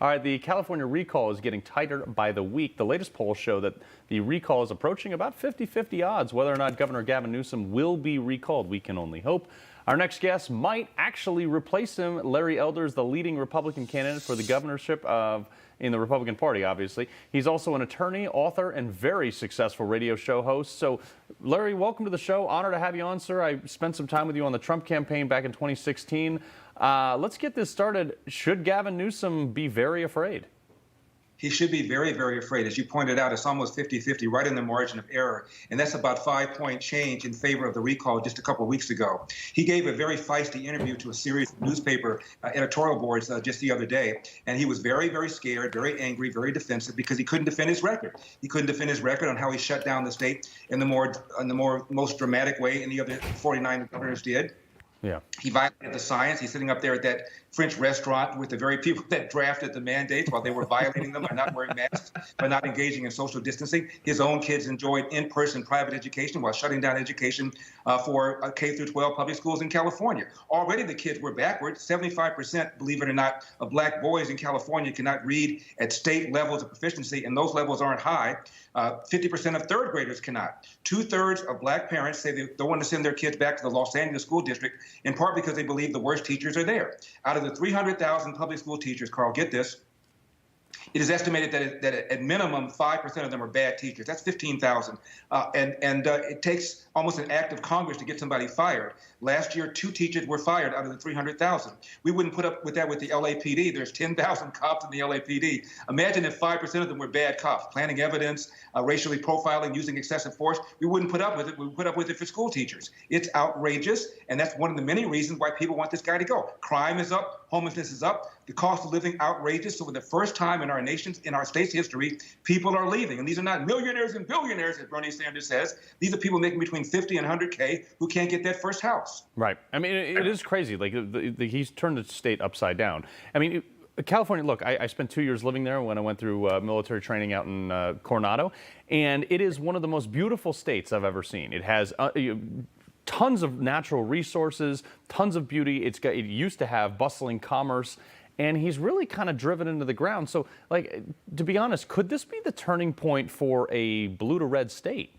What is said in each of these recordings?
All right, the California recall is getting tighter by the week. The latest polls show that the recall is approaching about 50-50 odds. Whether or not Governor Gavin Newsom will be recalled, we can only hope. Our next guest might actually replace him. Larry Elder's the leading Republican candidate for the governorship in the Republican Party, obviously. He's also an attorney, author, and very successful radio show host. So, Larry, welcome to the show. Honor to have you on, sir. I spent some time with you on the Trump campaign back in 2016. Let's get this started. Should Gavin Newsom be very afraid? He should be very, very afraid. As you pointed out, it's almost 50-50, right in the margin of error. And that's about 5-point change in favor of the recall just a couple of weeks ago. He gave a very feisty interview to a series of newspaper editorial boards just the other day. And he was very, very scared, very angry, very defensive because he couldn't defend his record. He couldn't defend his record on how he shut down the state in the most dramatic way any other 49 governors did. Yeah. He violated the science. He's sitting up there at that French restaurant with the very people that drafted the mandates while they were violating them by not wearing masks, by not engaging in social distancing. His own kids enjoyed in-person private education while shutting down education for K through 12 public schools in California. Already the kids were backwards. 75%, believe it or not, of black boys in California cannot read at state levels of proficiency, and those levels aren't high. 50% of third graders cannot. 2/3 of black parents say they don't want to send their kids back to the Los Angeles school district, in part because they believe the worst teachers are there. Out of the 300,000 public school teachers, Carl, get this, it is estimated that at minimum 5% of them are bad teachers. That's 15,000. It takes almost an act of Congress to get somebody fired. Last year, 2 teachers were fired out of the 300,000. We wouldn't put up with that with the LAPD. There's 10,000 cops in the LAPD. Imagine if 5% of them were bad cops, planting evidence, racially profiling, using excessive force. We wouldn't put up with it. We would put up with it for school teachers. It's outrageous, and that's one of the many reasons why people want this guy to go. Crime is up. Homelessness is up. The cost of living outrageous. So for the first time in our state's history, people are leaving. And these are not millionaires and billionaires, as Bernie Sanders says. These are people making between 50 and 100K who can't get that first house. Right. I mean, it is crazy. Like, he's turned the state upside down. I mean, California, look, I spent 2 years living there when I went through military training out in Coronado, and it is one of the most beautiful states I've ever seen. It has tons of natural resources, tons of beauty. It used to have bustling commerce, and he's really kind of driven into the ground. So, like, to be honest, could this be the turning point for a blue to red state?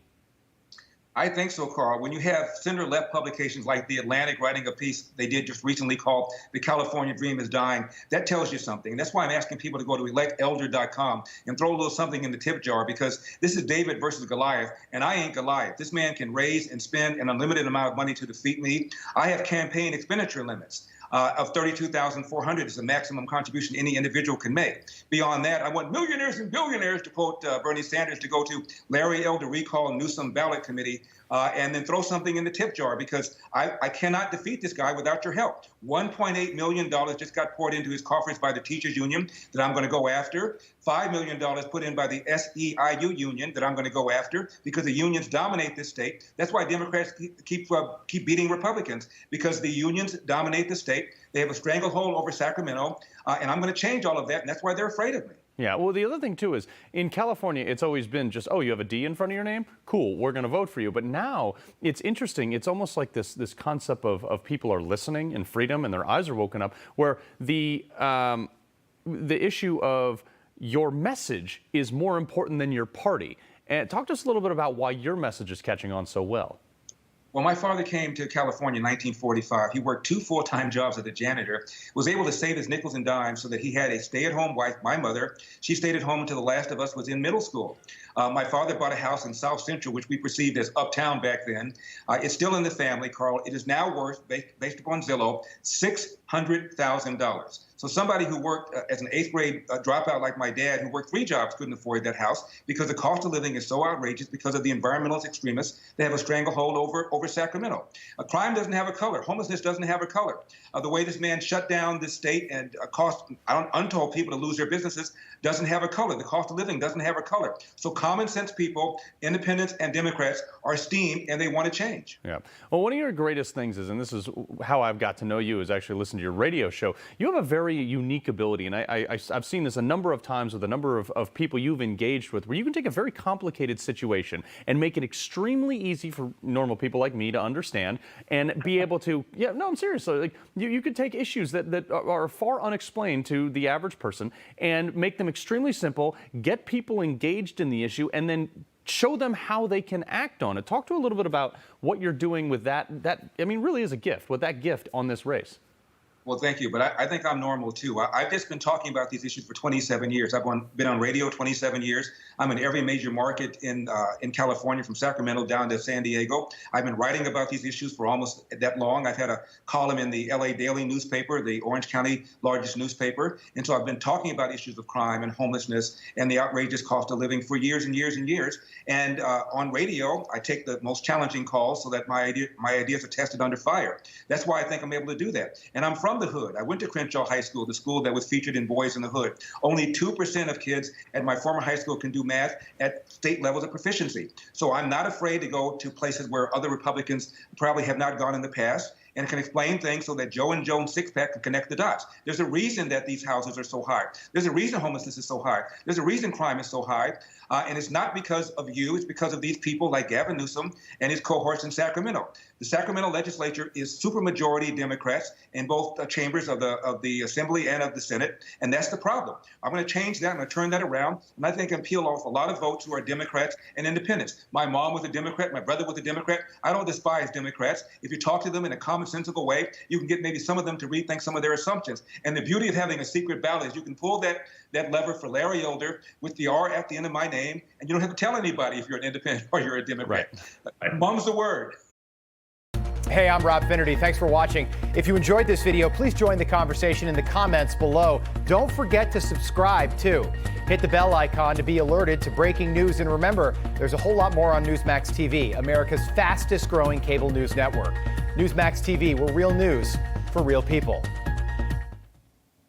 I think so, Carl. When you have center-left publications like The Atlantic writing a piece they did just recently called "The California Dream is Dying," that tells you something. And that's why I'm asking people to go to electelder.com and throw a little something in the tip jar, because this is David versus Goliath, and I ain't Goliath. This man can raise and spend an unlimited amount of money to defeat me. I have campaign expenditure limits. Of $32,400 is the maximum contribution any individual can make. Beyond that, I want millionaires and billionaires, to quote Bernie Sanders, to go to Larry Elder Recall Newsom Ballot Committee and then throw something in the tip jar, because I cannot defeat this guy without your help. $1.8 million just got poured into his coffers by the teachers union that I'm going to go after. $5 million put in by the SEIU union that I'm going to go after, because the unions dominate this state. That's why Democrats keep beating Republicans, because the unions dominate the state. They have a stranglehold over Sacramento, and I'm going to change all of that, and that's why they're afraid of me. Yeah, well, the other thing, too, is in California, it's always been just, oh, you have a D in front of your name? Cool, we're going to vote for you. But now it's interesting. It's almost like this concept of people are listening and freedom, and their eyes are woken up, where the issue of your message is more important than your party. And talk to us a little bit about why your message is catching on so well. When my father came to California in 1945, he worked 2 full-time jobs as a janitor, was able to save his nickels and dimes so that he had a stay-at-home wife, my mother. She stayed at home until the last of us was in middle school. My father bought a house in South Central, which we perceived as uptown back then. It's still in the family, Carl. It is now worth, based upon Zillow, $600,000. So somebody who worked as an 8th grade dropout like my dad, who worked 3 jobs, couldn't afford that house because the cost of living is so outrageous because of the environmentalist extremists. They have a stranglehold over Sacramento. Crime doesn't have a color. Homelessness doesn't have a color. The way this man shut down this state and caused untold people to lose their businesses doesn't have a color. The cost of living doesn't have a color. So common sense people, independents and Democrats, are steamed, and they want to change. Yeah. Well, one of your greatest things is, and this is how I've got to know you, is actually listen to your radio show. You have a very very unique ability, and I've seen this a number of times with a number of people you've engaged with, where you can take a very complicated situation and make it extremely easy for normal people like me to understand and be able to, yeah, no, I'm serious. Like, you could take issues that are far unexplained to the average person and make them extremely simple, get people engaged in the issue, and then show them how they can act on it. Talk to a little bit about what you're doing with that, I mean, really is a gift, with that gift on this race. Well, thank you, but I think I'm normal too. I've just been talking about these issues for 27 years. I've been on radio 27 years. I'm in every major market in California, from Sacramento down to San Diego. I've been writing about these issues for almost that long. I've had a column in the LA Daily newspaper, the Orange County largest newspaper. And so I've been talking about issues of crime and homelessness and the outrageous cost of living for years and years and years. And on radio, I take the most challenging calls so that my ideas are tested under fire. That's why I think I'm able to do that. And I'm from the hood. I went to Crenshaw High School, the school that was featured in Boys in the Hood. Only 2% of kids at my former high school can do math at state levels of proficiency. So I'm not afraid to go to places where other Republicans probably have not gone in the past, and can explain things so that Joe and Joan's six-pack can connect the dots. There's a reason that these houses are so high. There's a reason homelessness is so high. There's a reason crime is so high. And it's not because of you. It's because of these people like Gavin Newsom and his cohorts in Sacramento. The Sacramento legislature is supermajority Democrats in both chambers of the Assembly and of the Senate, and that's the problem. I'm going to change that. I'm going to turn that around, and I think I can peel off a lot of votes who are Democrats and independents. My mom was a Democrat. My brother was a Democrat. I don't despise Democrats. If you talk to them in a commonsensical way, you can get maybe some of them to rethink some of their assumptions. And the beauty of having a secret ballot is you can pull that lever for Larry Elder with the R at the end of my name, and you don't have to tell anybody if you're an independent or you're a Democrat. Right. Mum's the word. Hey, I'm Rob Finnerty. Thanks for watching. If you enjoyed this video, please join the conversation in the comments below. Don't forget to subscribe, too. Hit the bell icon to be alerted to breaking news. And remember, there's a whole lot more on Newsmax TV, America's fastest growing cable news network. Newsmax TV, we're real news for real people.